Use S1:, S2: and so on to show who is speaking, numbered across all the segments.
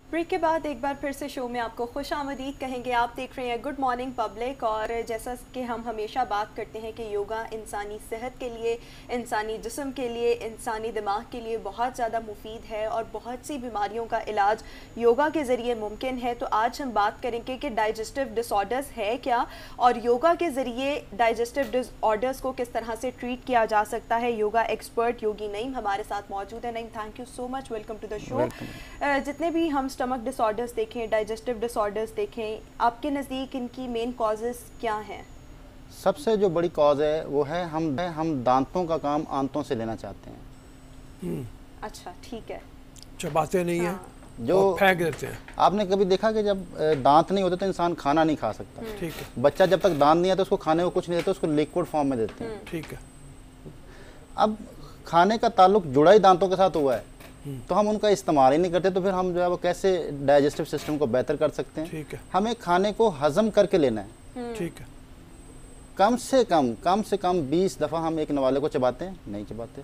S1: Break के बाद एक बार फिर से शो में आपको खुश आमदीद कहेंगे। आप देख रहे हैं गुड मॉर्निंग पब्लिक। और जैसा कि हम हमेशा बात करते हैं कि योगा इंसानी सेहत के लिए, इंसानी जिस्म के लिए, इंसानी दिमाग के लिए बहुत ज़्यादा मुफीद है और बहुत सी बीमारियों का इलाज योगा के ज़रिए मुमकिन है। तो आज हम बात करेंगे कि डाइजेस्टिव डिसऑर्डर्स है क्या और योगा के ज़रिए डाइजेस्टिव डिसऑर्डर्स को किस तरह से ट्रीट किया जा सकता है। योगा एक्सपर्ट योगी नईम हमारे साथ मौजूद है। Naeem, thank you so much, welcome to the show. जितने भी हम स्टमक डिसऑर्डर्स देखें, डाइजेस्टिव डिसऑर्डर्स देखें, आपके नज़दीक इनकी मेन कॉजेज़ क्या हैं?
S2: सबसे जो बड़ी कॉज है वो है हम दांतों का काम आंतों से लेना चाहते हैं।
S1: अच्छा, ठीक है।
S3: चबाते नहीं
S1: हाँ।
S3: है
S2: जो
S3: फेंक देते हैं।
S2: आपने कभी देखा कि जब दांत नहीं होते तो इंसान खाना नहीं खा सकता।
S3: ठीक है,
S2: बच्चा जब तक दांत नहीं आता उसको खाने को कुछ नहीं देते, उसको लिक्विड फॉर्म में देते हैं।
S3: ठीक है।
S2: अब खाने का ताल्लुक जुड़ा ही दांतों के साथ हुआ है, तो हम उनका इस्तेमाल ही नहीं करते, तो फिर हम जो है वो कैसे डाइजेस्टिव सिस्टम को बेहतर कर सकते हैं।
S3: ठीक है,
S2: हमें खाने को हजम करके लेना है।
S3: ठीक है।
S2: कम से कम 20 दफ़ा हम एक नवाले को चबाते हैं? नहीं चबाते।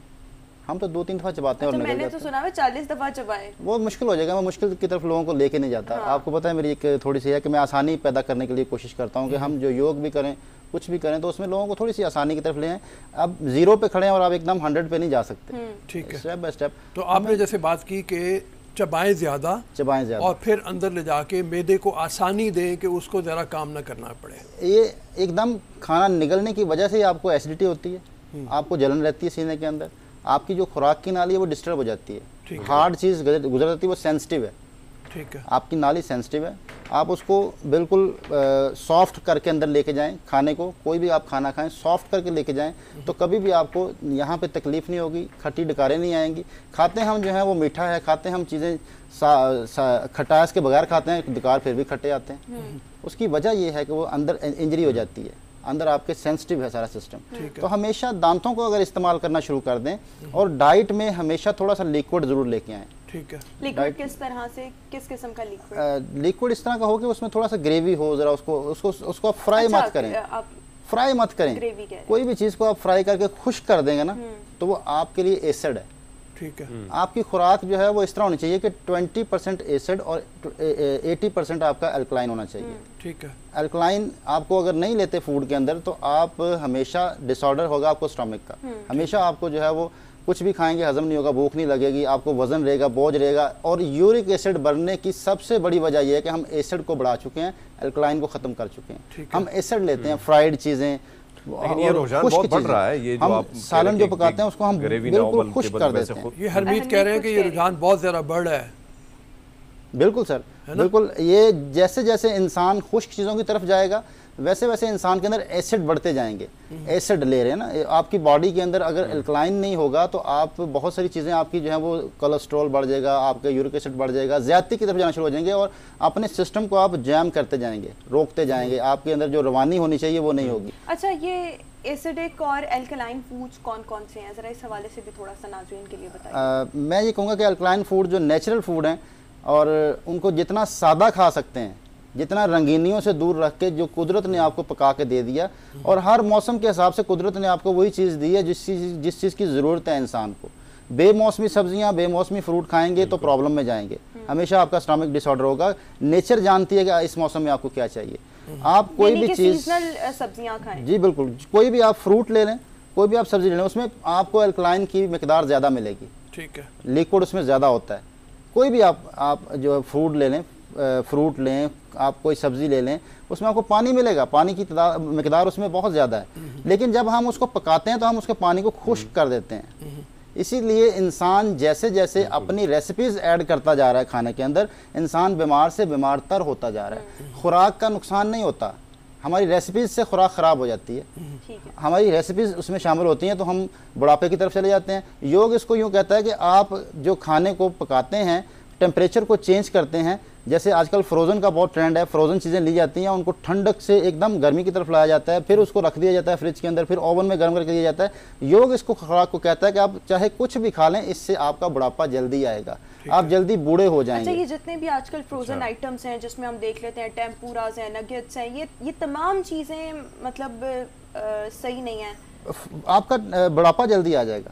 S2: हम तो 2-3 दफ़ा चबाते हैं
S1: अच्छा,
S2: और निकल
S1: मैंने तो
S2: जाते हैं।
S1: सुना है 40 दफ़ा चबाए।
S2: वो मुश्किल हो जाएगा, मैं मुश्किल की तरफ लोगों को लेके नहीं जाता।
S1: हाँ।
S2: आपको पता है मेरी एक थोड़ी सी है कि मैं आसानी पैदा करने के लिए कोशिश करता हूँ कि हम जो योग भी करें, कुछ भी करें, तो उसमें लोगों को थोड़ी सी आसानी की तरफ ले आएं। अब 0 पे खड़े हैं और आप एकदम 100 पे नहीं जा सकते।
S3: ठीक है।
S2: स्टेप बाय स्टेप
S3: तो आपने जैसे बात की कि चबाएं ज़्यादा
S2: चबाएं ज़्यादा,
S3: और फिर अंदर ले जाके मैदे को आसानी दें कि उसको ज़रा काम ना करना पड़े।
S2: ये एकदम खाना निगलने की वजह से ही आपको एसिडिटी होती है, आपको जलन रहती है सीने के अंदर, आपकी जो खुराक की नाली है वो डिस्टर्ब हो जाती
S3: ठीक
S2: है,
S3: है।
S2: हार्ड चीज़ गुजर जाती है, वो सेंसिटिव है।
S3: ठीक है,
S2: आपकी नाली सेंसिटिव है, आप उसको बिल्कुल सॉफ्ट करके अंदर लेके जाएं। खाने को, कोई भी आप खाना खाएं सॉफ्ट करके लेके जाएं, तो कभी भी आपको यहाँ पे तकलीफ़ नहीं होगी, खट्टी डकारें नहीं आएंगी। खाते हम जो है वो मीठा है, खाते हम चीज़ें खटास के बगैर खाते हैं, डकार फिर भी खट्टे आते हैं। उसकी वजह ये है कि वो अंदर इंजरी हो जाती है, अंदर आपके सेंसिटिव है सारा सिस्टम। तो हमेशा दांतों को अगर इस्तेमाल करना शुरू कर दें और डाइट में हमेशा थोड़ा सा लिक्विड ज़रूर लेके आएँ।
S3: ठीक है।
S1: लिक्विड किस तरह से, किस किस्म का लिक्विड?
S2: लिक्विड इस तरह का हो कि उसमें थोड़ा सा ग्रेवी हो, ज़रा उसको फ्राई मत करें।
S1: आप
S2: फ्राई मत करें।
S1: ग्रेवी कह रहे हैं।
S2: कोई भी चीज़ को आप फ्राई करके खुश्क कर देंगे ना, तो वो आपके लिए एसिड है।
S3: ठीक है।
S2: आपकी खुराक जो है वो इस तरह होनी चाहिए कि 20% एसिड और 80% आपका अल्कलाइन होना चाहिए।
S3: ठीक है।
S2: अल्कलाइन आपको अगर नहीं लेते फूड के अंदर, तो आप हमेशा डिसऑर्डर होगा आपको स्टमक का। हमेशा आपको जो है वो कुछ भी खाएंगे हजम नहीं होगा, भूख नहीं लगेगी, आपको वजन रहेगा, बोझ रहेगा। और यूरिक एसिड बढ़ने की सबसे बड़ी वजह यह है कि हम एसिड को बढ़ा चुके हैं, अल्कलाइन को ख़त्म कर चुके हैं। हम एसिड लेते हैं, फ्राइड चीज़ें,
S4: लेकिन ये रुझान बहुत बढ़ रहा है। ये जो आप
S2: सालन जो पकाते हैं उसको हम बिल्कुल खुश कर देते हैं।
S3: ये हरमीत कह रहे हैं कि ये रुझान बहुत ज़्यादा बढ़ रहा है।
S2: बिल्कुल सर, बिल्कुल। ये जैसे जैसे इंसान खुश्क चीज़ों की तरफ जाएगा, वैसे वैसे इंसान के अंदर एसिड बढ़ते जाएंगे। एसिड ले रहे हैं ना, आपकी बॉडी के अंदर अगर अल्कलाइन नहीं होगा तो आप बहुत सारी चीज़ें आपकी जो है वो कोलेस्ट्रॉल बढ़ जाएगा, आपका यूरिक एसिड बढ़ जाएगा, ज़्यादती की तरफ जाना शुरू हो जाएंगे और अपने सिस्टम को आप जैम करते जाएंगे, रोकते जाएंगे। आपके अंदर जो रवानी होनी चाहिए वो नहीं होगी।
S1: अच्छा, ये एसिडिक और अल्कलाइन फूड्स कौन कौन से हैं? ज़रा इस हवाले से भी थोड़ा सा नाज़रीन के लिए बताइए।
S2: मैं ये कहूँगा कि अल्कलाइन फूड जो नेचुरल फूड हैं और उनको जितना सादा खा सकते हैं, जितना रंगीनियों से दूर रख के, जो कुदरत ने आपको पका के दे दिया, और हर मौसम के हिसाब से कुदरत ने आपको वही चीज़ दी है जिस चीज़ की ज़रूरत है इंसान को। बेमौसमी सब्जियां, बेमौसमी फ्रूट खाएंगे तो प्रॉब्लम में जाएंगे, हमेशा आपका स्टमक डिसऑर्डर होगा। नेचर जानती है कि इस मौसम में आपको क्या चाहिए। आप कोई भी चीज़,
S1: सब्जियां खाएं।
S2: जी बिल्कुल, कोई भी आप फ्रूट ले लें, कोई भी आप सब्जी ले लें, उसमें आपको अल्कलाइन की मिकदार ज़्यादा मिलेगी।
S3: ठीक है।
S2: लिक्विड उसमें ज़्यादा होता है। कोई भी आप जो फ्रूट ले लें, फ्रूट लें, आप कोई सब्ज़ी ले लें, उसमें आपको पानी मिलेगा, पानी की मिकदार उसमें बहुत ज़्यादा है। लेकिन जब हम उसको पकाते हैं तो हम उसके पानी को खुश्क कर देते हैं। इसीलिए इंसान जैसे जैसे अपनी रेसिपीज़ ऐड करता जा रहा है खाने के अंदर, इंसान बीमार से बीमार तर होता जा रहा है। खुराक का नुकसान नहीं होता, हमारी रेसिपीज़ से खुराक ख़राब हो जाती है। हमारी रेसिपीज़ उसमें शामिल होती हैं तो हम बुढ़ापे की तरफ चले जाते हैं। योग इसको यूँ कहता है कि आप जो खाने को पकाते हैं, टेम्परेचर को चेंज करते हैं। जैसे आजकल फ्रोज़न का बहुत ट्रेंड है, फ्रोज़न चीज़ें ली जाती हैं, उनको ठंडक से एकदम गर्मी की तरफ लाया जाता है, फिर उसको रख दिया जाता है फ्रिज के अंदर, फिर ओवन में गर्म करके दिया जाता है। योग इसको खुराक को कहता है कि आप चाहे कुछ भी खा लें, इससे आपका बुढ़ापा जल्दी आएगा, आप जल्दी बूढ़े हो जाएंगे।
S1: अच्छा, ये जितने भी आजकल फ्रोजन आइटम्स हैं जिसमें हम देख लेते हैं टेम्पुराज हैं, नगेट्स हैं, ये तमाम चीज़ें मतलब सही नहीं है,
S2: आपका बुढ़ापा जल्दी आ जाएगा।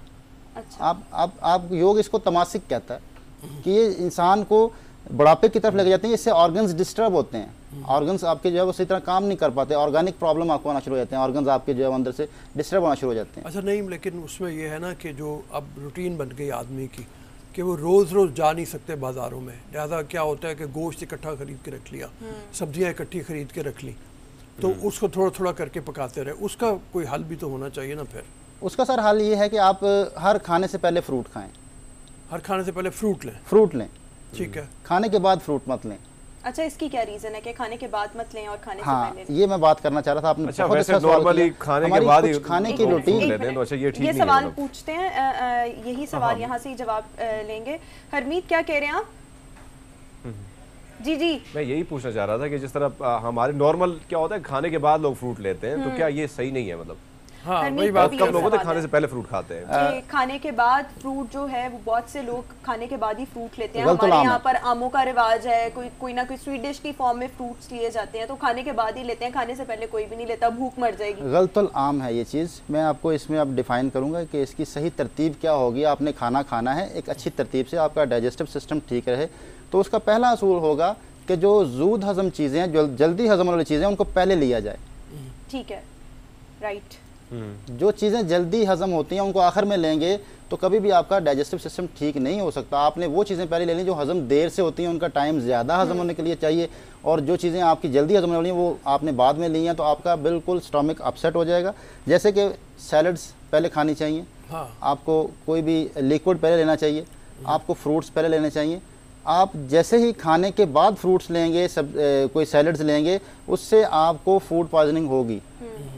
S1: अच्छा।
S2: आप योग इसको तमासिक कहता है कि ये इंसान को बुढ़ापे की तरफ लेके जाते हैं, इससे ऑर्गन्स डिस्टर्ब होते हैं, ऑर्गन्स आपके जो है वो सही तरह काम नहीं कर पाते, ऑर्गेनिक प्रॉब्लम आपको आना शुरू हो जाते हैं, ऑर्गन्स आपके जो है अंदर से डिस्टर्ब होना शुरू हो जाते हैं।
S3: अच्छा नहीं, लेकिन उसमें ये है ना कि जो अब रूटीन बन गई आदमी की कि वो रोज़ रोज़ जा नहीं सकते बाज़ारों में, लिहाजा क्या होता है कि गोश्त इकट्ठा खरीद के रख लिया, सब्जियां इकट्ठी खरीद के रख ली, तो उसको थोड़ा थोड़ा करके पकाते रहे, उसका कोई हल भी तो होना चाहिए ना। फिर
S2: उसका सर हल ये है कि आप हर खाने से पहले फ्रूट खाएं,
S3: हर खाने से पहले फ्रूट लें।
S2: फ्रूट लें,
S3: ठीक है,
S2: खाने के बाद फ्रूट मत लें।
S1: अच्छा, इसकी क्या रीजन है कि खाने के बाद मत लें और खाने
S2: हाँ,
S1: से पहले?
S2: ये मैं बात करना चाह रहा था, आपने
S4: अच्छा,
S2: बहुत
S4: वैसे
S2: अच्छा सवाल
S4: नॉर्मली
S2: किया।
S4: खाने के
S2: हमारी
S4: बाद
S2: कुछ
S4: ही
S2: खाने की
S1: एक
S2: रूटीन
S1: मिनट,
S4: लेते हैं, तो अच्छा ये ठीक
S1: ये
S4: नहीं है
S1: सवाल
S4: मतलब।
S1: पूछते हैं, यही सवाल यहाँ से ही जवाब लेंगे। हरमीत क्या कह रहे हैं आप? जी जी,
S4: मैं यही पूछना चाह रहा था कि जिस तरह हमारे नॉर्मल क्या होता है खाने के बाद लोग फ्रूट लेते हैं, तो क्या ये सही नहीं है मतलब?
S3: हाँ
S1: हरमीत
S3: वही
S1: का
S3: बात
S1: भी
S4: कम
S1: ये
S4: लोग होते
S1: सवाल
S4: खाने
S1: है
S4: से पहले फ्रूट खाते हैं।
S1: कि खाने के बाद फ्रूट जो है वो बहुत से लोग खाने के बाद ही फ्रूट लेते हैं।
S2: गलतुल
S1: हमारे
S2: आम
S1: यहाँ
S2: है।
S1: पर आमों का रिवाज है, कोई ना कोई स्वीट डिश की फॉर्म में फ्रूट्स लिए जाते हैं, तो खाने के बाद ही लेते हैं, खाने से पहले कोई भी नहीं लेता, भूख मर जाएगी।
S2: गलतुल आम है ये चीज़। मैं आपको इसमें अब डिफ़ाइन करूंगा कि इसकी सही तरतीब क्या होगी। आपने खाना खाना है एक अच्छी तरतीब से, आपका डाइजेस्टिव सिस्टम ठीक रहे, तो उसका पहला असूल होगा कि जो जूद हज़म चीज़ें हैं, जो जल्दी हज़म वाली चीज़ें हैं, उनको पहले लिया जाए।
S1: ठीक है, राइट।
S2: जो चीज़ें जल्दी हज़म होती हैं उनको आखिर में लेंगे तो कभी भी आपका डाइजेस्टिव सिस्टम ठीक नहीं हो सकता। आपने वो चीज़ें पहले ले ली जो हज़म देर से होती हैं, उनका टाइम ज़्यादा हज़म होने के लिए चाहिए, और जो चीज़ें आपकी जल्दी हज़म होने वाली हैं वो आपने बाद में ली हैं, तो आपका बिल्कुल स्टमक अपसेट हो जाएगा। जैसे कि सैलड्स पहले खानी चाहिए,
S3: हाँ।
S2: आपको कोई भी लिक्विड पहले लेना चाहिए, आपको फ्रूट्स पहले लेने चाहिए। आप जैसे ही खाने के बाद फ्रूट्स लेंगे, कोई सैलड्स लेंगे, उससे आपको फूड पॉइजनिंग होगी,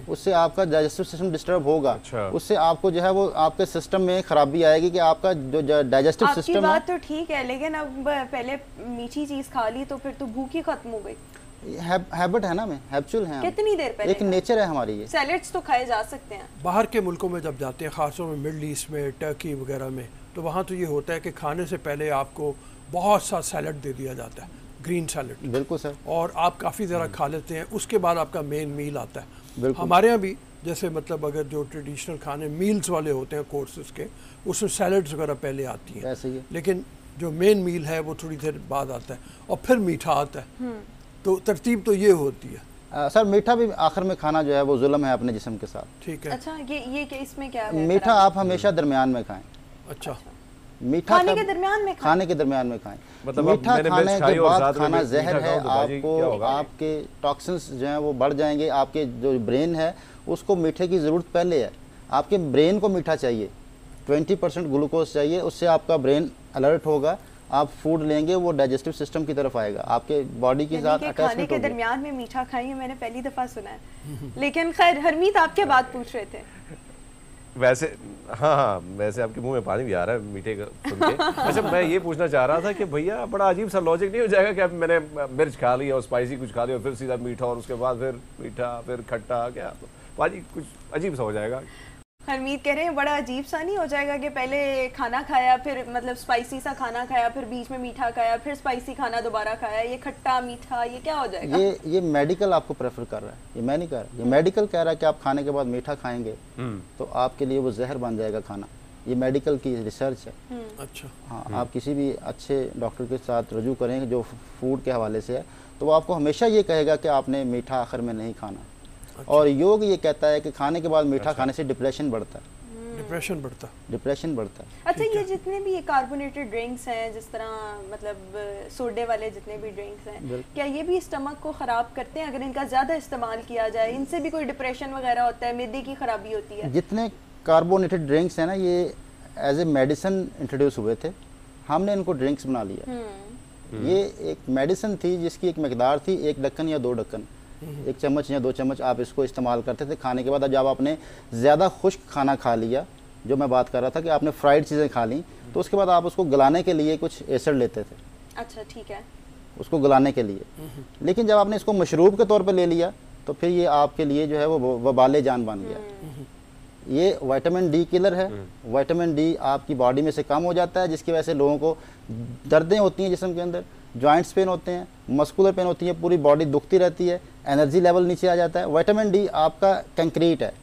S2: उससे आपका डाइजेस्टिव सिस्टम डिस्टर्ब होगा।
S4: अच्छा।
S2: उससे आपको जो है वो आपके सिस्टम में खराबी आएगी कि आपका जो डाइजेस्टिव
S1: आपकी
S2: सिस्टम
S1: बात तो ठीक है, लेकिन अब पहले मीठी चीज खा ली तो फिर तो भूख ही खत्म हो गई।
S2: हैबिट है ना, में हैबिचुअल है,
S1: कितनी देर पहले
S2: एक नेचर है हमारी ये।
S1: सैलेड्स तो खाए जा सकते हैं।
S3: बाहर के मुल्कों में जब जाते हैं, ख़ासतौर में मिडल ईस्ट में, टर्की वगैरह में, तो वहाँ तो ये होता है कि खाने से पहले आपको बहुत सा सैलड दे दिया जाता है, ग्रीन सैलड।
S2: बिल्कुल सर।
S3: और आप काफ़ी ज़रा खा लेते हैं, उसके बाद आपका मेन मील आता है।
S2: बिल्कुल।
S3: हमारे यहाँ भी जैसे मतलब अगर जो ट्रेडिशनल खाने मील्स वाले होते हैं कोर्सेज के, उसमें सैलड्स वगैरह पहले आती हैं,
S2: ऐसे ही है।
S3: लेकिन जो मेन मील है वो थोड़ी देर बाद आता है और फिर मीठा आता है। तो तरतीब तो ये होती है।
S2: सर मीठा भी आखिर में खाना जो है वो जुल्म है अपने जिस्म के साथ।
S3: ठीक है।
S1: अच्छा, ये क्या इसमें क्या है?
S2: मीठा आप हमेशा दरमियान में खाएं।
S3: अच्छा,
S2: मीठा
S1: खाने के दरमियान में खाएं?
S2: खाने के दरमियान में खाएं।
S4: मतलब
S2: मीठा
S4: मैंने
S2: खाने
S4: मिर्च खाई
S2: के
S4: और
S2: बाद
S4: साथ में
S2: खाना
S4: मीठा
S2: जहर है,
S4: खाऊं तो बाजी
S2: आपको
S4: क्या होगा?
S2: आपके टॉक्सिन्स जो हैं वो बढ़ जाएंगे। आपके जो ब्रेन है उसको मीठे की ज़रूरत पहले है। आपके ब्रेन को मीठा चाहिए, 20% ग्लूकोज चाहिए, उससे आपका ब्रेन अलर्ट होगा। आप फूड लेंगे वो डाइजेस्टिव सिस्टम की तरफ आएगा, आपके बॉडी के साथ
S1: खाने
S2: अटैचमेंट
S1: के
S2: होगी।
S1: दरमियान में मीठा खाएंगे, मैंने पहली दफा सुना है। लेकिन खैर, हरमीत आप क्या बात पूछ रहे थे?
S4: वैसे हाँ, वैसे आपके मुंह में पानी भी आ रहा है मीठे का सुन के। अच्छा, मैं ये पूछना चाह रहा था कि भैया बड़ा अजीब सा लॉजिक नहीं हो जाएगा कि अब मैंने मिर्च खा ली और स्पाइसी कुछ खा लिया और फिर सीधा मीठा और उसके बाद फिर मीठा फिर खट्टा, क्या भाजी कुछ अजीब सा हो जाएगा?
S1: हरमीत कह रहे हैं बड़ा अजीब सा नहीं हो जाएगा कि पहले खाना खाया, फिर मतलब स्पाइसी सा खाना खाया, फिर बीच में मीठा खाया, फिर स्पाइसी खाना दोबारा खाया, ये खट्टा मीठा ये क्या हो जाएगा?
S2: ये मेडिकल आपको प्रेफर कर रहा है, ये मैं नहीं कह रहा। ये मेडिकल कह रहा है कि आप खाने के बाद मीठा खाएंगे तो आपके लिए वो जहर बन जाएगा खाना। ये मेडिकल की रिसर्च है।
S3: अच्छा।
S2: हाँ, आप किसी भी अच्छे डॉक्टर के साथ रजू करेंगे जो फूड के हवाले से है, तो वो आपको हमेशा ये कहेगा कि आपने मीठा आखिर में नहीं खाना। अच्छा। और योग ये कहता है कि खाने के बाद मीठा खाने से डिप्रेशन बढ़ता है।
S3: डिप्रेशन बढ़ता है।
S1: अच्छा, ये जितने भी ये कार्बोनेटेड ड्रिंक्स हैं, जिस तरह मतलब सोडे वाले जितने भी ड्रिंक्स हैं, क्या ये भी स्टमक को ख़राब करते हैं? अगर इनका ज़्यादा इस्तेमाल किया जाए, इनसे भी कोई डिप्रेशन वगैरह होता है, मैदे की खराबी होती है?
S2: जितने कार्बोनेटेड ड्रिंक्स हैं ना, ये एज ए मेडिसिन इंट्रोड्यूस हुए थे, हमने इनको ड्रिंक्स बना लिया। ये एक मेडिसिन थी जिसकी एक मकदार थी, 1 ढक्कन या 2 ढक्कन, 1 चम्मच या 2 चम्मच आप इसको इस्तेमाल करते थे खाने के बाद। जब आपने ज़्यादा खुश्क खाना खा लिया, जो मैं बात कर रहा था कि आपने फ्राइड चीज़ें खा ली, तो उसके बाद आप उसको गलाने के लिए कुछ एसिड लेते थे।
S1: अच्छा, ठीक है।
S2: उसको गलाने के लिए। लेकिन जब आपने इसको मशरूब के तौर पे ले लिया तो फिर ये आपके लिए जो है वो वबाले जान बन गया। ये विटामिन डी किलर है। विटामिन डी आपकी बॉडी में से कम हो जाता है, जिसकी वजह से लोगों को दर्दें होती हैं जिस्म के अंदर, जॉइंट्स पेन होते हैं, मस्कुलर पेन होती है, पूरी बॉडी दुखती रहती है, एनर्जी लेवल नीचे आ जाता है। विटामिन डी आपका कंक्रीट है।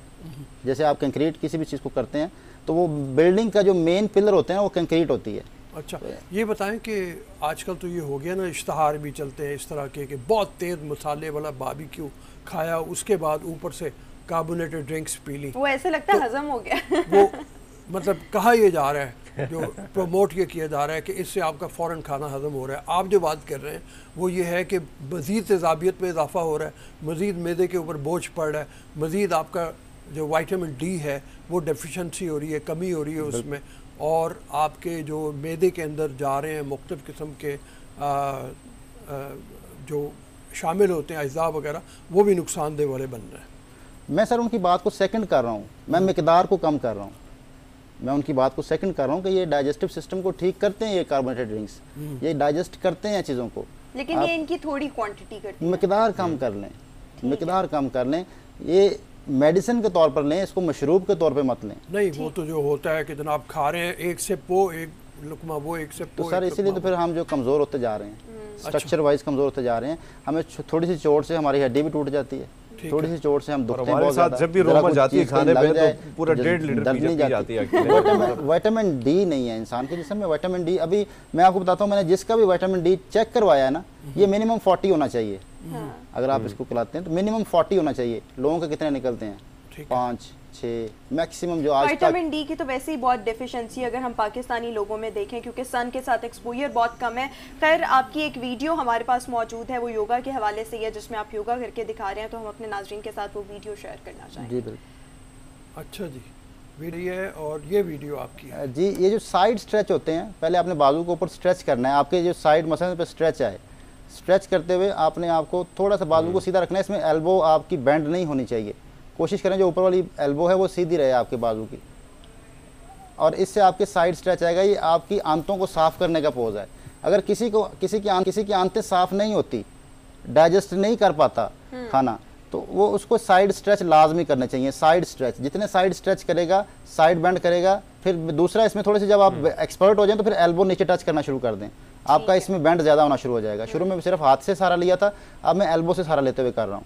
S2: जैसे आप कंक्रीट किसी भी चीज़ को करते हैं तो वो बिल्डिंग का जो मेन पिलर होते हैं वो कंक्रीट होती है।
S3: अच्छा, ये बताएं कि आजकल तो ये हो गया ना, इश्तहार भी चलते हैं इस तरह के कि बहुत तेज मसाले वाला बारबेक्यू खाया, उसके बाद ऊपर से कार्बोनेटेड ड्रिंक्स पी ली,
S1: वो ऐसे लगता है
S3: तो
S1: हजम हो गया।
S3: वो मतलब कहा ये जा रहा है, जो प्रमोट ये किया जा रहा है कि इससे आपका फ़ौरन खाना हजम हो रहा है। आप जो बात कर रहे हैं वो ये है कि मज़ीद तेज़ाबियत में इजाफा हो रहा है, मज़ीद मैदे के ऊपर बोझ पड़ रहा है, मज़ीद आपका जो विटामिन डी है वो डेफिशिएंसी हो रही है, कमी हो रही है उसमें, और आपके जो मैदे के अंदर जा रहे हैं मुख्तलिफ़ किस्म के जो शामिल होते हैं अज़ा वगैरह, वो भी नुकसानदेह वाले बन रहे हैं।
S2: मैं सर उनकी बात को सेकंड कर रहा हूँ, मैं मिकदार को कम कर रहा हूँ, मैं उनकी बात को सेकंड कर रहा हूँ कि ये डाइजेस्टिव सिस्टम को ठीक करते हैं, ये कार्बोनेटेड ड्रिंक्स ये डाइजेस्ट करते हैं चीज़ों को,
S1: लेकिन ये इनकी थोड़ी क्वांटिटी करती है।
S2: मिकदार कम कर लें, मिकदार कम कर लें, ये मेडिसिन के तौर पर लें, इसको मशरूब के तौर पे मत लें।
S3: नहीं, वो तो जो होता है कि जनाब खा रहे हैं, एक सिप वो, एक लुकमा वो, एक सिप
S2: तो
S3: वो,
S2: सर इसीलिए तो फिर हम जो कमज़ोर होते जा रहे हैं, स्ट्रक्चर वाइज कमज़ोर होते जा रहे हैं, हमें थोड़ी सी चोट से हमारी हड्डी भी टूट जाती है, थोड़ी सी चोट से हम दुखते हैं बहुत ज़्यादा।
S4: जब भी रोमा जाती है खाने पे तो पूरा 1.5 लीटर पी जाती है।
S2: विटामिन डी नहीं है इंसान के जिस्म में, विटामिन डी अभी मैं आपको बताता हूँ, मैंने जिसका भी विटामिन डी चेक करवाया है ना, ये मिनिमम 40 होना चाहिए। अगर आप इसको खिलाते हैं तो मिनिमम 40 होना चाहिए। लोगों के कितने निकलते हैं? 5 6 मैक्सिमम जो आज तक।
S1: विटामिन डी की तो वैसे ही बहुत डिफिशिएंसी अगर हम पाकिस्तानी लोगों में देखें, क्योंकि सन के साथ एक्सपोजर बहुत कम है। खैर, आपकी एक वीडियो हमारे पास मौजूद है, वो योगा के हवाले से है, जिसमें आप योगा करके दिखा रहे हैं, तो हम अपने नाज़रीन के साथ वो वीडियो शेयर करना चाहेंगे।
S2: जी बिल्कुल।
S3: अच्छा जी, वीडियो है और ये वीडियो आपकी है
S2: जी। ये जो साइड स्ट्रेच होते हैं, पहले आपने बाजू के ऊपर स्ट्रेच करना है, आपके जो साइड मसल पे स्ट्रेच आए, स्ट्रेच करते हुए आपने आपको थोड़ा सा बाजू को सीधा रखना है। इसमें एल्बो आपकी बेंड नहीं होनी चाहिए, कोशिश करें जो ऊपर वाली एल्बो है वो सीधी रहे आपके बाजू की, और इससे आपके साइड स्ट्रेच आएगा। ये आपकी आंतों को साफ़ करने का पोज है। अगर किसी की आंतें साफ़ नहीं होती, डाइजेस्ट नहीं कर पाता खाना, तो वो उसको साइड स्ट्रेच लाजमी करने चाहिए। साइड स्ट्रेच, जितने साइड स्ट्रेच करेगा, साइड बेंड करेगा। फिर दूसरा, इसमें थोड़े से जब आप एक्सपर्ट हो जाएं तो फिर एल्बो नीचे टच करना शुरू कर दें, आपका इसमें बेंड ज़्यादा होना शुरू हो जाएगा। शुरू में सिर्फ हाथ से सहारा लिया था, अब मैं एल्बो से सहारा लेते हुए कर रहा हूँ।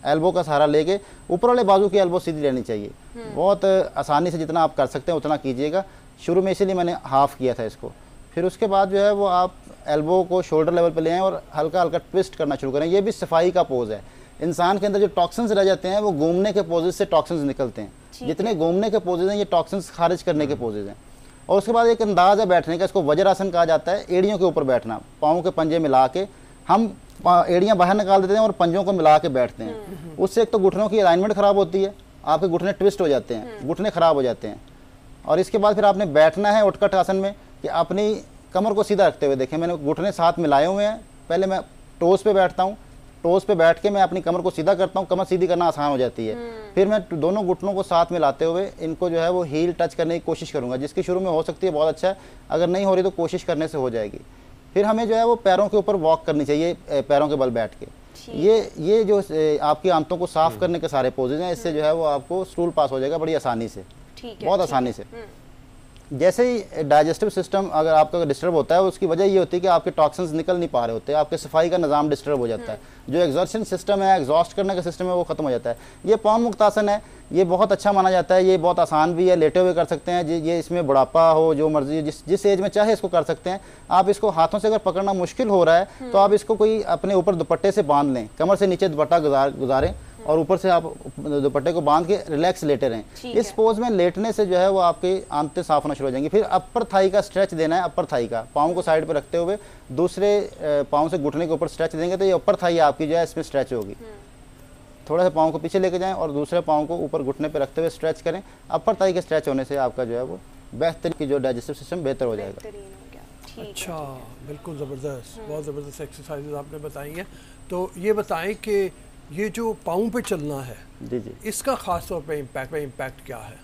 S2: एल्बो का सहारा लेके ऊपर वाले बाजू की एल्बो सीधी लेनी चाहिए। बहुत आसानी से जितना आप कर सकते हैं उतना कीजिएगा। शुरू में इसीलिए मैंने हाफ़ किया था इसको। फिर उसके बाद जो है वो आप एल्बो को शोल्डर लेवल पे ले आएँ और हल्का हल्का ट्विस्ट करना शुरू करें। ये भी सफाई का पोज है। इंसान के अंदर जो टॉक्सिन्स रह जाते हैं वो घूमने के पोजेज से टॉक्सिन्स निकलते हैं। जितने घूमने के पोजेज हैं ये टॉक्सिन्स खारिज करने के पोजेज हैं। और उसके बाद एक अंदाज है बैठने का, इसको वज्रासन कहा जाता है। एड़ियों के ऊपर बैठना, पाँव के पंजे मिला के हम एड़ियाँ बाहर निकाल देते हैं और पंजों को मिला के बैठते हैं। उससे एक तो घुटनों की अलाइनमेंट ख़राब होती है, आपके घुटने ट्विस्ट हो जाते हैं, घुटने ख़राब हो जाते हैं। और इसके बाद फिर आपने बैठना है उठकट आसन में कि अपनी कमर को सीधा रखते हुए, देखें मैंने घुटने साथ मिलाए हुए हैं। पहले मैं टोज़ पे बैठता हूँ, टोज़ पे बैठ के मैं अपनी कमर को सीधा करता हूँ। कमर सीधी करना आसान हो जाती है। फिर मैं दोनों घुटनों को साथ मिलाते हुए इनको जो है वो हील टच करने की कोशिश करूँगा, जिसकी शुरू में हो सकती है बहुत अच्छा है, अगर नहीं हो रही तो कोशिश करने से हो जाएगी। फिर हमें जो है वो पैरों के ऊपर वॉक करनी चाहिए, पैरों के बल बैठ के। ये जो आपकी आंतों को साफ करने के सारे पोजेज हैं, इससे जो है वो आपको स्टूल पास हो जाएगा बड़ी आसानी से, बहुत आसानी से। जैसे ही डाइजेस्टिव सिस्टम अगर आपका डिस्टर्ब होता है, उसकी वजह ये होती है कि आपके टॉक्सिन्स निकल नहीं पा रहे होते, आपके सफाई का निज़ाम डिस्टर्ब हो जाता है। जो एग्जॉर्शन सिस्टम है, एग्जॉस्ट करने का सिस्टम है, वो खत्म हो जाता है। ये पवन मुक्त आसन है, ये बहुत अच्छा माना जाता है। ये बहुत आसान भी है, लेटे हुए कर सकते हैं। ये इसमें बुढ़ापा हो, जो मर्जी जिस एज में चाहे इसको कर सकते हैं। आप इसको हाथों से अगर पकड़ना मुश्किल हो रहा है तो आप इसको कोई अपने ऊपर दुपट्टे से बांध लें, कमर से नीचे दुपट्टा गुजारें और ऊपर से आप दुपट्टे को बांध के रिलैक्स लेटे रहें। इस पोज में लेटने से जो है वो आपके आंतें साफ होना शुरू हो जाएंगी। फिर अपर थाई का स्ट्रेच देना है, अपर थाई का, पाँव को साइड पे रखते हुए दूसरे पाँव से घुटने के ऊपर स्ट्रेच देंगे तो ये अपर थाई आपकी जो है इसमें स्ट्रेच होगी। थोड़ा सा पाँव को पीछे लेके जाएं और दूसरे पाँव को ऊपर घुटने पे रखते हुए स्ट्रेच करें। अपर थाई के स्ट्रेच होने से आपका जो है वो बेहतरीन की जो डाइजेस्टिव सिस्टम बेहतर हो जाएगा।
S3: अच्छा, बिल्कुल ज़बरदस्त, बहुत ज़बरदस्त एक्सरसाइजेज आपने बताई हैं। तो ये बताएं कि ये जो पाँव पे चलना है,
S2: जी जी,
S3: इसका ख़ास तौर पे इम्पैक्ट क्या है?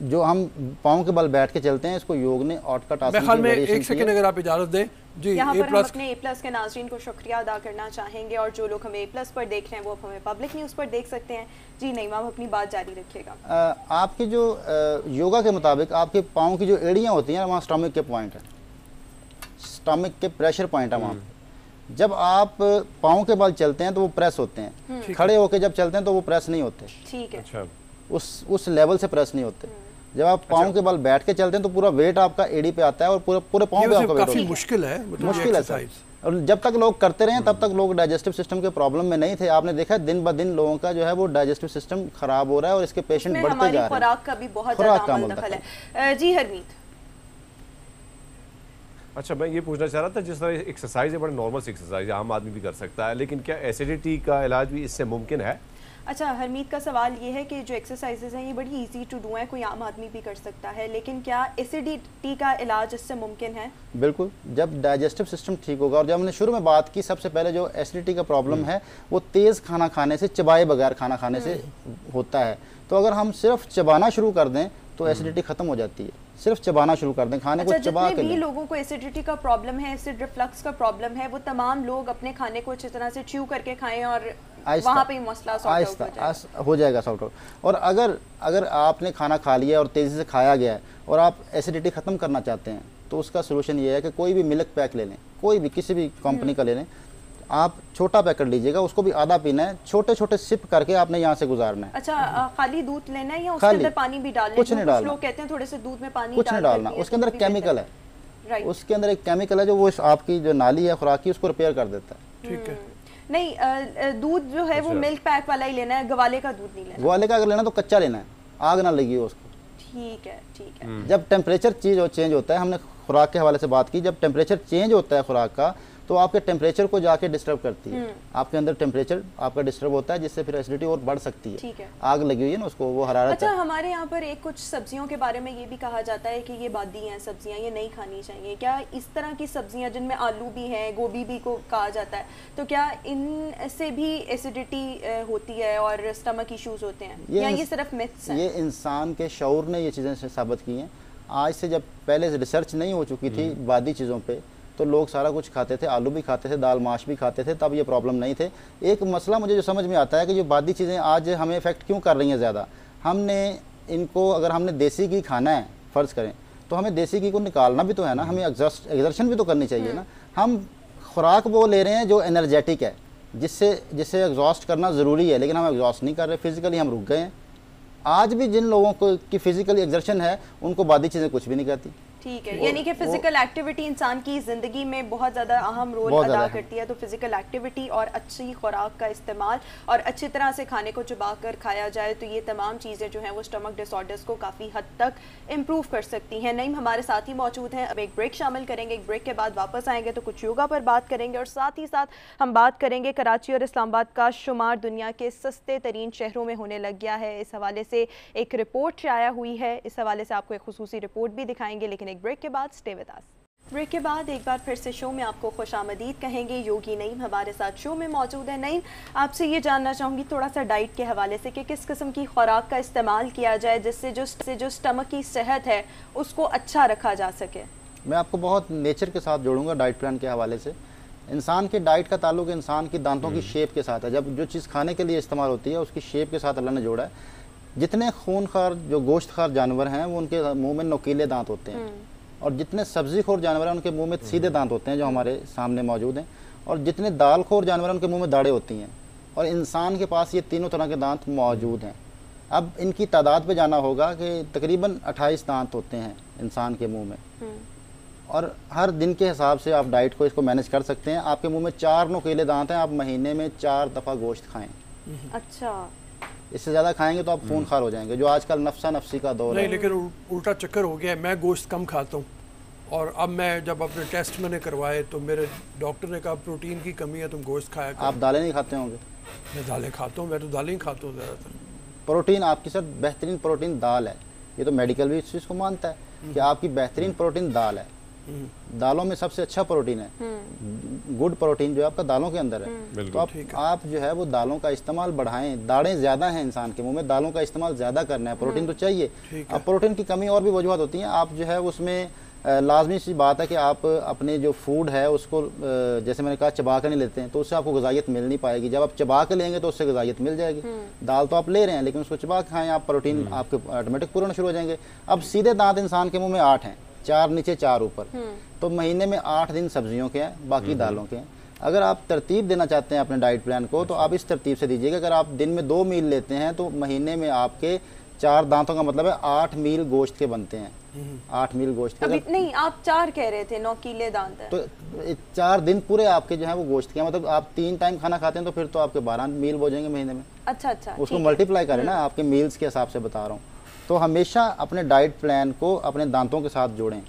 S2: जो हम पाँव के बल बैठ के चलते हैं, इसको योग ने ऑटकट आसन
S3: ख्याल में एक सेकंड अगर आप इजाज़त दें जी।
S1: यहाँ पर हम अपने A+ के नाज़रीन को शुक्रिया अदा करना चाहेंगे, और जो लोग हमें A+ पर देख रहे हैं वो अब हमें पब्लिक न्यूज़ पर देख सकते हैं। जी नहीं मैम, अपनी बात जारी रखिएगा।
S2: आपके जो योगा के मुताबिक आपके पाँव की जो एड़ियाँ होती हैं वहाँ स्टमक के पॉइंट है, स्टमक के प्रेशर पॉइंट है वहाँ। जब आप पाँव के बल चलते हैं तो वो प्रेस होते हैं, खड़े होके जब चलते हैं तो वो प्रेस नहीं होते।
S1: ठीक है।
S4: अच्छा,
S2: उस लेवल से प्रेस नहीं होते। जब आप पाँव के बल बैठ के चलते हैं तो पूरा वेट आपका एड़ी पे आता है और पूरे पाँव पे आपका वेट
S3: काफी
S2: होता है।
S3: मुश्किल है, मतलब
S2: मुश्किल है सर। और जब तक लोग करते रहे तब तक लोग डाइजेस्टिव सिस्टम के प्रॉब्लम में नहीं थे। आपने देखा दिन ब दिन लोगों का जो है वो डाइजेस्टिव सिस्टम खराब हो रहा है और इसके पेशेंट बढ़ते जा रहे हैं।
S1: खुराक का भी बहुत ज़्यादा अमल दखल है। जी हरमीत।
S4: अच्छा, मैं ये पूछना चाह रहा था, जिस तरह एक्सरसाइज है, बड़ी नॉर्मल सी एक्सरसाइज है, आम आदमी भी कर सकता है, लेकिन क्या एसिडिटी का इलाज भी इससे मुमकिन है?
S1: अच्छा, हरमीत का सवाल ये है कि जो एक्सरसाइजेज हैं ये बड़ी इजी टू डू हैं, कोई आम आदमी भी कर सकता है, लेकिन क्या एसिडिटी का इलाज इससे मुमकिन है?
S2: बिल्कुल, जब डाइजेस्टिव सिस्टम ठीक होगा। और जब हमने शुरू में बात की, सबसे पहले जो एसिडिटी का प्रॉब्लम है वो तेज़ खाना खाने से, चबाए बगैर खाना खाने से होता है। तो अगर हम सिर्फ चबाना शुरू कर दें तो एसिडिटी खत्म हो जाती है। सिर्फ चबाना शुरू कर दें, खाने को चबा के।
S1: जितने भी लोगों को एसिडिटी का प्रॉब्लम है, एसिड रिफ्लक्स का प्रॉब्लम है, वो तमाम लोग अपने खाने को अच्छी तरह से च्यू करके खाएं और वहाँ पे मसला सॉर्ट आउट
S2: हो जाएगा सॉर्ट आउट। और अगर आपने खाना खा लिया और तेज़ी से खाया गया है और आप एसिडिटी ख़त्म करना चाहते हैं तो उसका सोल्यूशन ये है कि कोई भी मिल्क पैक ले लें, कोई भी किसी भी कंपनी का ले लें। आप छोटा पैकेट लीजिएगा, उसको भी आधा पीना है, छोटे छोटे सिप करके आपने यहाँ से गुजारना है।
S1: अच्छा, खाली दूध लेना है या उसके अंदर पानी भी डालना है?
S2: कुछ नहीं डालना।
S1: लोग कहते हैं थोड़े से दूध में पानी
S2: कुछ नहीं डालना, उसके अंदर केमिकल है। उसके अंदर एक केमिकल है जो वो आपकी जो नाली है खुराक की उसको रिपेयर कर देता है।
S3: ठीक है।
S1: नहीं, दूध जो है वो मिल्क पैक वाला ही लेना है, गवाले का दूध नहीं लेना।
S2: गवाले का अगर लेना तो कच्चा लेना है, आग ना लगी हो उसको।
S1: ठीक है, ठीक है।
S2: जब टेम्परेचर चेंज होता है, हमने खुराक के हवाले से बात की, जब टेम्परेचर चेंज होता है खुराक का तो आपके टेम्परेचर को जाके डिस्टर्ब करती है। आपके अंदर टेम्परेचर आपका डिस्टर्ब होता है, जिससे फिर एसिडिटी और बढ़ सकती है।
S1: ठीक है।
S2: आग लगी हुई है ना उसको, वो हरारत।
S1: अच्छा, हमारे यहाँ पर एक कुछ सब्जियों के बारे में ये भी कहा जाता है कि ये बादी हैं सब्जियाँ, ये नहीं खानी चाहिए। क्या इस तरह की सब्जियाँ जिनमें आलू भी हैं, गोभी भी को कहा जाता है, तो क्या इनसे भी एसिडिटी होती है और स्टमक इश्यूज होते हैं, या ये सिर्फ मिथ्स हैं?
S2: ये इंसान के शऊर ने ये चीज़ें साबित की हैं। आज से जब पहले से रिसर्च नहीं हो चुकी थी बादी चीज़ों पे, तो लोग सारा कुछ खाते थे, आलू भी खाते थे, दाल माश भी खाते थे, तब ये प्रॉब्लम नहीं थे। एक मसला मुझे जो समझ में आता है कि जो बादी चीज़ें आज हमें इफ़ेक्ट क्यों कर रही हैं ज़्यादा, हमने इनको, अगर हमने देसी घी खाना है फ़र्ज़ करें, तो हमें देसी घी को निकालना भी तो है ना, हमें एग्जर्शन भी तो करनी चाहिए ना। हम खुराक वो ले रहे हैं जो एनर्जेटिक है, जिससे एग्जॉस्ट करना ज़रूरी है, लेकिन हम एग्जॉस्ट नहीं कर रहे, फिज़िकली हम रुक गए हैं। आज भी जिन लोगों को की फिजिकल एग्जर्शन है उनको बादी चीज़ें कुछ भी नहीं कहती।
S1: ठीक है, यानी कि फिजिकल एक्टिविटी इंसान की ज़िंदगी में बहुत ज़्यादा अहम रोल अदा करती है। तो फिजिकल एक्टिविटी और अच्छी खुराक का इस्तेमाल और अच्छी तरह से खाने को चबा कर खाया जाए तो ये तमाम चीज़ें जो हैं वो स्टमक डिसऑर्डर्स को काफ़ी हद तक इम्प्रूव कर सकती हैं। नईम हमारे साथ ही मौजूद हैं, अब एक ब्रेक शामिल करेंगे। एक ब्रेक के बाद वापस आएंगे तो कुछ योगा पर बात करेंगे और साथ ही साथ हम बात करेंगे कराची और इस्लामाबाद का शुमार दुनिया के सस्ते तरीन शहरों में होने लग गया है। इस हवाले से एक रिपोर्ट शाया हुई है, इस हवाले से आपको एक खुसूसी रिपोर्ट भी दिखाएंगे, लेकिन एक ब्रेक के बाद स्टे विद अस। ब्रेक के बाद एक बार फिर से शो में आपको खुशामदीद कहेंगे। योगी नईम हमारे साथ शो में मौजूद है। नईम, आपसे ये जानना चाहूँगी थोड़ा सा डाइट के हवाले से कि किस किस्म की खुराक का इस्तेमाल किया जाए जिससे जो स्टमक की सेहत है उसको अच्छा रखा जा सके।
S2: मैं आपको बहुत नेचर के साथ जोड़ूंगा डाइट प्लान के हवाले से। इंसान के डाइट का ताल्लुक इंसान की दांतों की शेप के साथ है। जब जो चीज़ खाने के लिए इस्तेमाल होती है उसकी शेप के साथ अल्लाह ने जोड़ा है। जितने खूनखार जो गोश्तखार जानवर हैं वो उनके मुंह में नुकीले दांत होते हैं, और जितने सब्जी खोर जानवर हैं उनके मुंह में सीधे दांत होते हैं जो हमारे सामने मौजूद हैं, और जितने दाल खोर जानवर हैं उनके मुंह में दाढ़ें होती हैं, और इंसान के पास ये तीनों तरह के दांत मौजूद हैं। अब इनकी तादाद पे जाना होगा कि तकरीबन 28 दांत होते हैं इंसान के मुंह में, और हर दिन के हिसाब से आप डाइट को इसको मैनेज कर सकते हैं। आपके मुंह में 4 नुकीले दांत हैं, आप महीने में 4 दफ़ा गोश्त खाएँ।
S1: अच्छा,
S2: इससे ज़्यादा खाएंगे तो आप खूनखार हो जाएंगे, जो आजकल नफ्सा नफ्सी का दौर है।
S3: नहीं, लेकिन उल्टा चक्कर हो गया है। मैं गोश्त कम खाता हूँ, और अब मैं जब अपने टेस्ट मैंने करवाए तो मेरे डॉक्टर ने कहा प्रोटीन की कमी है, तुम गोश्त खाया करो।
S2: आप दालें नहीं खाते होंगे?
S3: मैं दालें खाता हूँ, मैं तो दालें ही खाता हूँ ज़्यादातर।
S2: प्रोटीन आपकी सर बेहतरीन प्रोटीन दाल है, ये तो मेडिकल भी इस चीज़ को मानता है कि आपकी बेहतरीन प्रोटीन दाल है। दालों में सबसे अच्छा प्रोटीन है, गुड प्रोटीन जो है आपका दालों के अंदर है। तो आप जो है वो दालों का इस्तेमाल बढ़ाएं। दाढ़ें ज़्यादा हैं इंसान के मुंह में, दालों का इस्तेमाल ज़्यादा करना है, प्रोटीन तो चाहिए। अब प्रोटीन की कमी और भी वजूहत होती हैं। आप जो है उसमें लाजमी सी बात है कि आप अपने जो फूड है उसको जैसे मैंने कहा चबा कर नहीं लेते हैं तो उससे आपको ग़िज़ाइयत मिल नहीं पाएगी। जब आप चबा कर लेंगे तो उससे ग़िज़ाइयत मिल जाएगी। दाल तो आप ले रहे हैं लेकिन उसको चबा के खाएँ, आप प्रोटीन आपके ऑटोमेटिक पूरा शुरू हो जाएंगे। अब सीधे दांत इंसान के मुँह में 8 हैं, 4 नीचे 4 ऊपर, तो महीने में 8 दिन सब्जियों के हैं, बाकी दालों के हैं। अगर आप तरतीब देना चाहते हैं अपने डाइट प्लान को तो आप इस तरतीब से दीजिएगा। अगर आप दिन में 2 मील लेते हैं तो महीने में आपके 4 दांतों का मतलब है 8 मील गोश्त के बनते हैं, 8 मील गोश्त के।
S1: अभी नहीं, आप 4 कह रहे थे, 9 कीले दांत है।
S2: तो 4 दिन पूरे आपके जो है वो गोश्त के, मतलब आप 3 टाइम खाना खाते हैं तो फिर तो आपके 12 मील हो जाएंगे महीने में।
S1: अच्छा अच्छा,
S2: उसको मल्टीप्लाई करें ना, आपके मील्स के हिसाब से बता रहा हूँ। तो हमेशा अपने डाइट प्लान को अपने दांतों के साथ जोड़ें।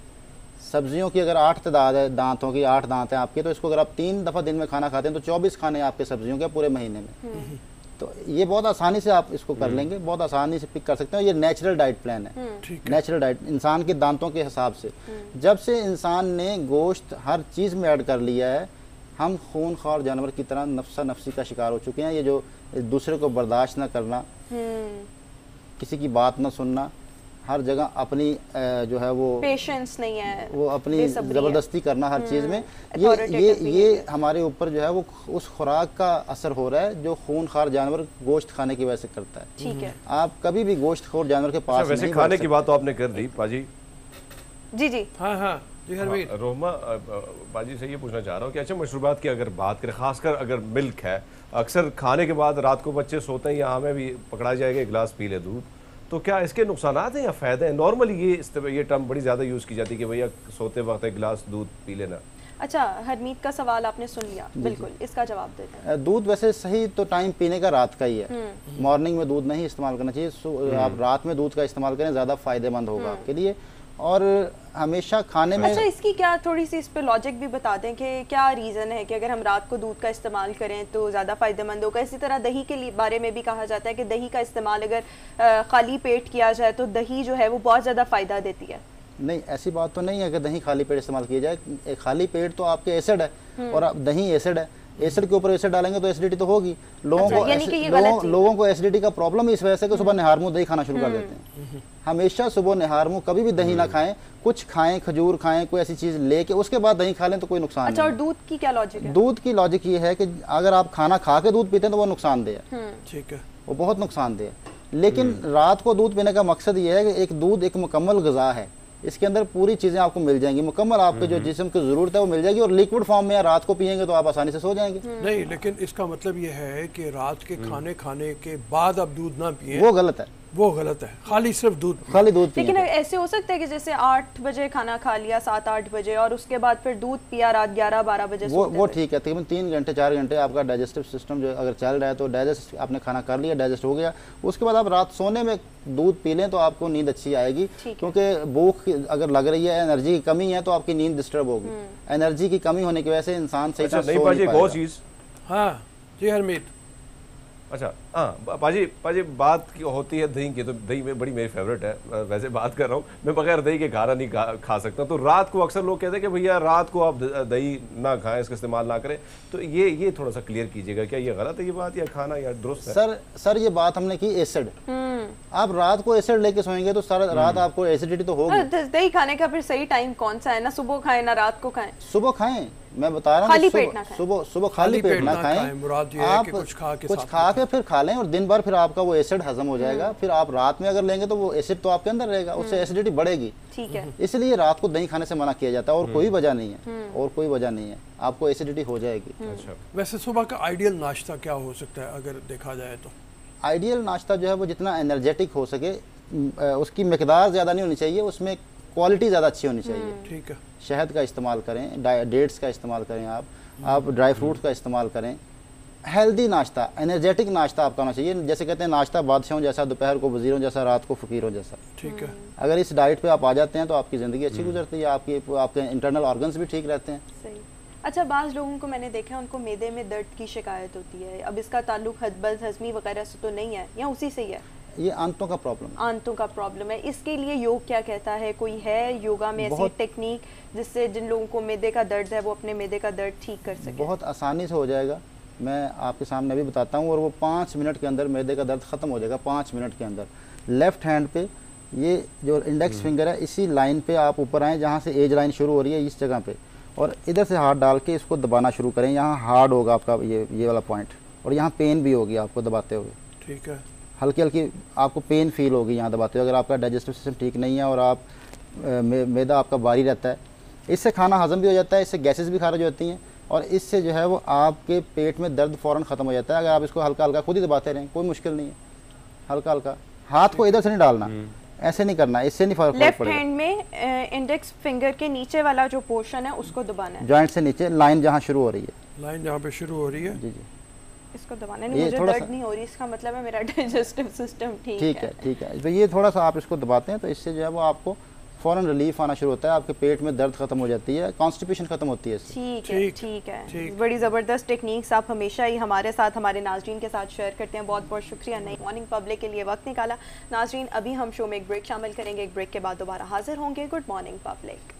S2: सब्जियों की अगर 8 तादाद है, दांतों की 8 दांत हैं आपके, तो इसको अगर आप 3 दफ़ा दिन में खाना खाते हैं तो 24 खाने आपके सब्जियों के पूरे महीने में। तो ये बहुत आसानी से आप इसको कर लेंगे, बहुत आसानी से पिक कर सकते हैं। ये नेचुरल डाइट प्लान है, नेचुरल डाइट इंसान के दांतों के हिसाब से। जब से इंसान ने गोश्त हर चीज़ में ऐड कर लिया है, हम खूनख्वार जानवर की तरह नफ्सा नफ्सी का शिकार हो चुके हैं। ये जो दूसरे को बर्दाश्त ना करना, किसी की बात ना सुनना, हर जगह अपनी जो है वो
S1: पेशेंस नहीं है,
S2: वो अपनी ज़बरदस्ती करना हर चीज़ में,
S1: ये
S2: ये हमारे ऊपर जो है वो उस खुराक का असर हो रहा है जो खूनखार जानवर गोश्त खाने की वजह से करता है।
S1: ठीक है,
S2: आप कभी भी गोश्त खोर जानवर के पास
S4: वैसे खाने की बात तो आपने कर दी पाजी।
S1: जी जी
S3: हाँ हाँ जी हरमीत।
S4: रोमा पाजी से ये पूछना चाह रहा हूँ कि अच्छा मशरूबात की अगर बात करें, खासकर अगर मिल्क है, अक्सर खाने के बाद रात को बच्चे सोते हैं या हमें भी पकड़ा जाएगा एक गिलास पी ले दूध, तो क्या इसके नुकसानात हैं या फ़ायदे हैं? नॉर्मली ये टर्म बड़ी ज़्यादा यूज़ की जाती है कि भैया सोते वक्त एक गिलास दूध पी लेना।
S1: अच्छा, हरमीत का सवाल आपने सुन लिया, बिल्कुल इसका जवाब देते हैं।
S2: दूध वैसे सही तो टाइम पीने का रात का ही है, मॉर्निंग में दूध नहीं इस्तेमाल करना चाहिए। आप रात में दूध का इस्तेमाल करें, ज़्यादा फ़ायदेमंद होगा आपके लिए। और हमेशा खाने में
S1: अच्छा, इसकी क्या थोड़ी सी इस पे लॉजिक भी बता दें कि क्या रीज़न है कि अगर हम रात को दूध का इस्तेमाल करें तो ज़्यादा फ़ायदेमंद होगा। इसी तरह दही के बारे में भी कहा जाता है कि दही का इस्तेमाल अगर खाली पेट किया जाए तो दही जो है वो बहुत ज़्यादा फ़ायदा देती है।
S2: नहीं, ऐसी बात तो नहीं है कि दही खाली पेट इस्तेमाल किया जाए। खाली पेट तो आपके एसिड है और दही एसिड है, एसिड के ऊपर एसिड डालेंगे तो एसिडिटी तो होगी। लोगों को एसिडिटी का प्रॉब्लम इस वजह से कि सुबह निहार मुंह दही खाना शुरू कर देते हैं। हमेशा सुबह निहार मुंह कभी भी दही ना खाएं, कुछ खाएं, खजूर खाएं, कोई ऐसी चीज लेके उसके बाद दही खा लें तो कोई नुकसान
S1: अच्छा,
S2: नहीं।
S1: और दूध की क्या लॉजिक है?
S2: दूध की लॉजिक ये है कि अगर आप खाना खा के दूध पीते हैं तो वो नुकसानदेह है,
S3: ठीक है,
S2: वो बहुत नुकसानदेह है। लेकिन रात को दूध पीने का मकसद ये है कि एक दूध एक मुकम्मल ग़िज़ा है, इसके अंदर पूरी चीज़ें आपको मिल जाएंगी, मुकम्मल आपके जो जिस्म की ज़रूरत है वो मिल जाएगी। और लिक्विड फॉर्म में रात को पियेंगे तो आप आसानी से सो जाएंगे।
S3: नहीं, लेकिन इसका मतलब ये है कि रात के खाने खाने के बाद आप दूध ना पिए,
S2: वो गलत है,
S3: वो गलत है। खाली सिर्फ दूध,
S2: खाली दूध पिए।
S1: लेकिन ऐसे हो सकता है कि जैसे 8 बजे खाना खा लिया, 7-8 बजे, और उसके बाद फिर दूध पिया रात 11-12 बजे,
S2: वो ठीक है। तकरीबन 3 घंटे 4 घंटे आपका डाइजेस्टिव सिस्टम जो अगर चल रहा है तो डाइजेस्ट, आपने खाना कर लिया, डाइजेस्ट हो गया, उसके बाद आप रात सोने में दूध पी लें तो आपको नींद अच्छी आएगी। क्योंकि भूख अगर लग रही है, एनर्जी की कमी है तो आपकी नींद डिस्टर्ब होगी। एनर्जी की कमी होने की वजह से इंसान सही तरह सो नहीं पाएगा।
S3: हाँ जी हरमीत।
S4: अच्छा हाँ पाजी बात की होती है दही की, तो दही में बड़ी मेरी फेवरेट है। वैसे बात कर रहा हूँ, मैं बगैर दही के खाना नहीं खा सकता। तो रात को अक्सर लोग कहते हैं कि भैया रात को आप दही ना खाएं, इसका इस्तेमाल ना करें, तो ये थोड़ा सा क्लियर कीजिएगा, क्या ये गलत है ये बात या खाना या दुरुस्त है?
S2: सर ये बात हमने की एसिड, आप रात को एसिड लेके सोएंगे तो सारा रात आपको एसिडिटी तो होगी।
S1: दही खाने का फिर सही टाइम कौन सा है? ना सुबह खाएं ना रात को खाएं।
S2: सुबह खाएं, मैं बता रहा हूँ, सुबह खाली पेट ना खाएं। आप कुछ खा के फिर खा लें और दिन भर फिर आपका वो एसिड हजम हो जाएगा। फिर आप रात में अगर लेंगे तो वो एसिड तो आपके अंदर रहेगा, उससे एसिडिटी बढ़ेगी।
S1: ठीक है,
S2: इसलिए रात को दही खाने से मना किया जाता है और कोई वजह नहीं है, और कोई वजह नहीं है, आपको एसिडिटी हो जाएगी।
S3: अच्छा, वैसे सुबह का आइडियल नाश्ता क्या हो सकता है अगर देखा जाए तो?
S2: आइडियल नाश्ता जो है वो जितना एनर्जेटिक हो सके, उसकी मिकदार ज़्यादा नहीं होनी चाहिए, उसमें क्वालिटी ज़्यादा अच्छी होनी चाहिए।
S3: ठीक है,
S2: शहद का इस्तेमाल करें, डेट्स का इस्तेमाल करें, आप ड्राई फ्रूट्स का इस्तेमाल करें। हेल्दी नाश्ता, एनर्जेटिक नाश्ता आपका होना चाहिए। जैसे कहते हैं नाश्ता बादशाहों जैसा, दोपहर को वजीरों जैसा, रात को फ़कीरों जैसा।
S3: ठीक है,
S2: अगर इस डाइट पे आप आ जाते हैं तो आपकी ज़िंदगी अच्छी गुजरती है, आपके इंटरनल ऑर्गन्स भी ठीक रहते हैं।
S1: सही। अच्छा, बाज़ लोगों को मैंने देखा है उनको मैदे में दर्द की शिकायत होती है। अब इसका ताल्लुक बदहज़मी वगैरह से तो नहीं है, या उसी से ही है?
S2: ये आंतों का प्रॉब्लम
S1: है। इसके लिए योग क्या कहता है? कोई है योगा में ऐसी टेक्निक जिससे जिन लोगों को मैदे का दर्द है वो अपने मैदे का दर्द ठीक कर सके?
S2: बहुत आसानी से हो जाएगा, मैं आपके सामने भी बताता हूँ, और वो 5 मिनट के अंदर मैदे का दर्द ख़त्म हो जाएगा। 5 मिनट के अंदर लेफ़्ट हैंड पे, ये जो इंडेक्स फिंगर है, इसी लाइन पे आप ऊपर आएँ जहाँ से एज लाइन शुरू हो रही है, इस जगह पे, और इधर से हाथ डाल के इसको दबाना शुरू करें। यहाँ हार्ड होगा आपका ये वाला पॉइंट, और यहाँ पेन भी होगी आपको दबाते हुए।
S3: ठीक है,
S2: हल्की हल्की आपको पेन फील होगी यहाँ दबाते हुए। अगर आपका डाइजेस्टिव सिस्टम ठीक नहीं है और आप मैदा आपका भारी रहता है, इससे खाना हजम भी हो जाता है, इससे गैसेस भी खारिज होती हैं, और इससे जो है वो आपके पेट में दर्द फ़ौरन ख़त्म हो जाता है। अगर आप इसको हल्का हल्का खुद ही दबाते रहें, कोई मुश्किल नहीं है, हल्का हल्का हाथ को इधर से नहीं डालना, ऐसे नहीं करना, इससे नहीं फर्क
S1: लेफ्ट
S2: पड़ेगा।
S1: हैंड में इंडेक्स फिंगर के नीचे वाला जो पोर्शन है उसको दबाना है,
S2: जॉइंट से नीचे लाइन जहाँ शुरू हो रही है,
S3: लाइन जहाँ पे शुरू हो रही है,
S2: जी जी
S1: इसको दबाना है। नहीं,
S2: ये
S1: मुझे
S2: थोड़ा
S1: दर्द
S2: सा-
S1: नहीं हो रही, इसका मतलब है मेरा डाइजेस्टिव सिस्टम ठीक है।
S2: ठीक है। तो ये थोड़ा सा आप इसको दबाते हैं तो इससे जो है वो आपको फ़ौरन रिलीफ आना शुरू होता है, आपके पेट में दर्द खत्म हो जाती है, कॉन्स्टिपेशन खत्म होती है इससे।
S1: ठीक है,
S3: ठीक,
S1: ठीक है।
S3: ठीक।
S1: बड़ी ज़बरदस्त टेक्निक्स आप हमेशा ही हमारे साथ, हमारे नाजरीन के साथ शेयर करते हैं, बहुत बहुत शुक्रिया नई मॉर्निंग पब्लिक के लिए वक्त निकाला। नाजरीन, अभी हम शो में एक ब्रेक शामिल करेंगे, एक ब्रेक के बाद दोबारा हाजिर होंगे। Good morning public.